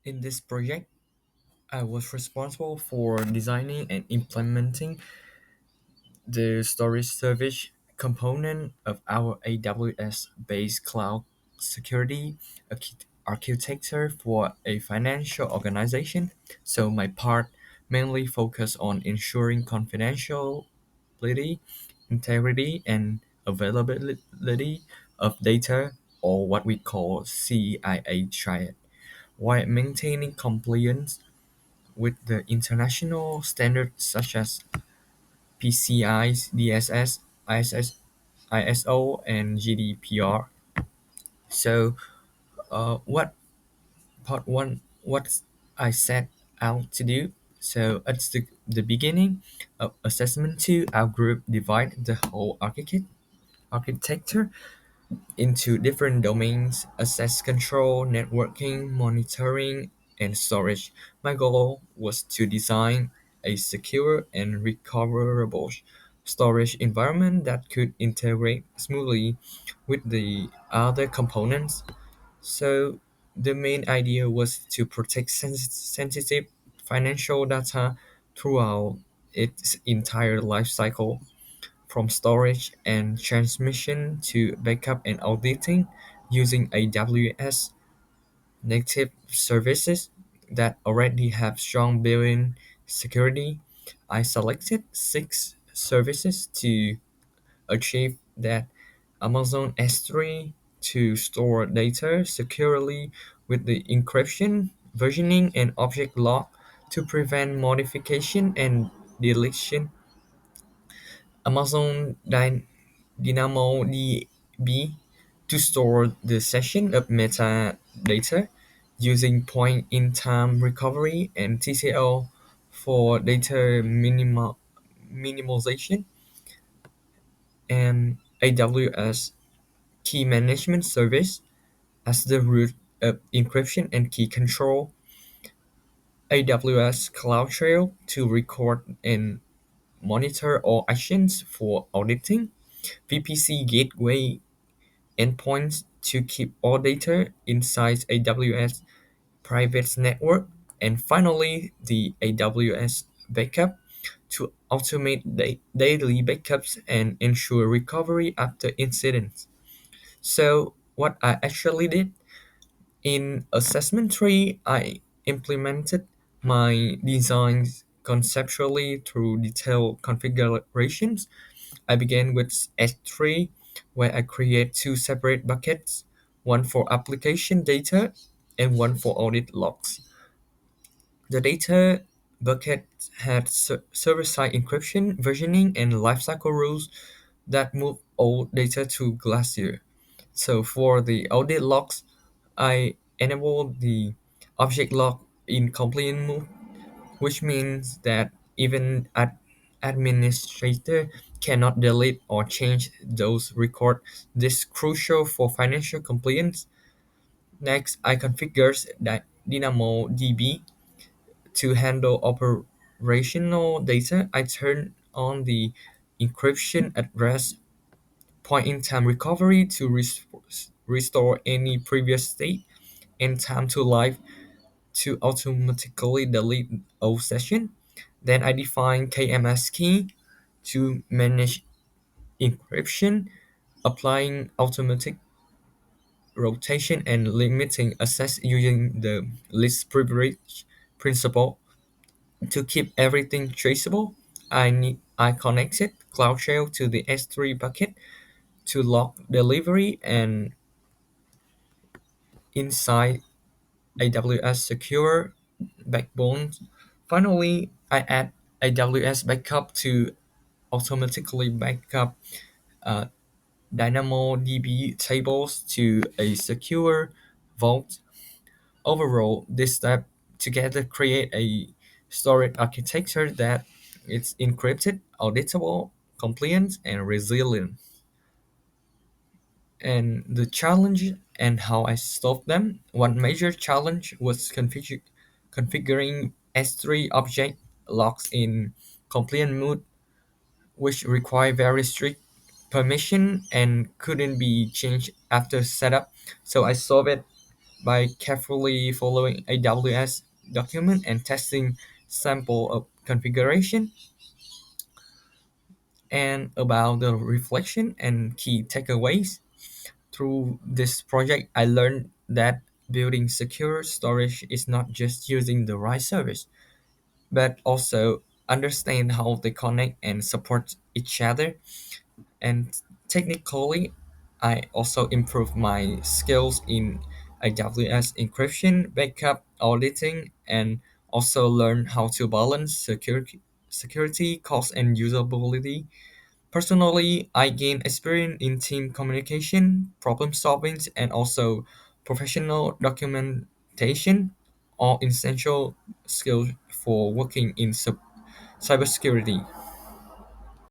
In this project, I was responsible for designing and implementing the storage service component of our AWS-based cloud security architecture for a financial organization. So my part mainly focused on ensuring confidentiality, integrity, and availability of data, or what we call CIA triad, while maintaining compliance with the international standards such as PCI, DSS, ISO, and GDPR. So, what part one? What I set out to do. So at the beginning of assessment two, our group divide the whole architecture into different domains: access control, networking, monitoring, and storage. My goal was to design a secure and recoverable storage environment that could integrate smoothly with the other components. So the main idea was to protect sensitive financial data throughout its entire life cycle, from storage and transmission to backup and auditing, using AWS native services that already have strong built-in security. I selected six services to achieve that: Amazon S3 to store data securely with the encryption, versioning, and object lock to prevent modification and deletion; Amazon DynamoDB to store the session of metadata using point-in-time recovery; and TCL for data minimization; and AWS Key Management Service as the root of encryption and key control; AWS CloudTrail to record and monitor all actions for auditing; VPC Gateway endpoints to keep all data inside AWS private network; and finally the AWS Backup to automate daily backups and ensure recovery after incidents. So what I actually did in assessment 3, I implemented my designs conceptually through detailed configurations. I began with S3, where I create two separate buckets, one for application data and one for audit logs. The data bucket had server-side encryption, versioning, and lifecycle rules that move all data to Glacier. So for the audit logs, I enabled the object lock in compliant mode, which means that even administrator cannot delete or change those records. This is crucial for financial compliance. Next, I configured DynamoDB to handle operational data. I turn on the encryption address point-in-time recovery to restore any previous state, and time to live to automatically delete old session. Then I define KMS key to manage encryption, applying automatic rotation and limiting access using the least privilege principle. To keep everything traceable, I connected CloudTrail to the S3 bucket to log delivery and inside AWS Secure Backbone. Finally, I add AWS Backup to automatically backup uh, DynamoDB tables to a secure vault. Overall, this step together create a storage architecture that is encrypted, auditable, compliant, and resilient. And the challenge and how I solved them. One major challenge was configuring S3 object locks in compliant mode, which require very strict permission and couldn't be changed after setup. So I solved it by carefully following AWS document and testing sample of configuration. And about the reflection and key takeaways. Through this project, I learned that building secure storage is not just using the right service, but also understand how they connect and support each other. And technically, I also improved my skills in AWS encryption, backup, auditing, and also learned how to balance security, cost, and usability. Personally, I gained experience in team communication, problem solving, and also professional documentation, all essential skills for working in cybersecurity.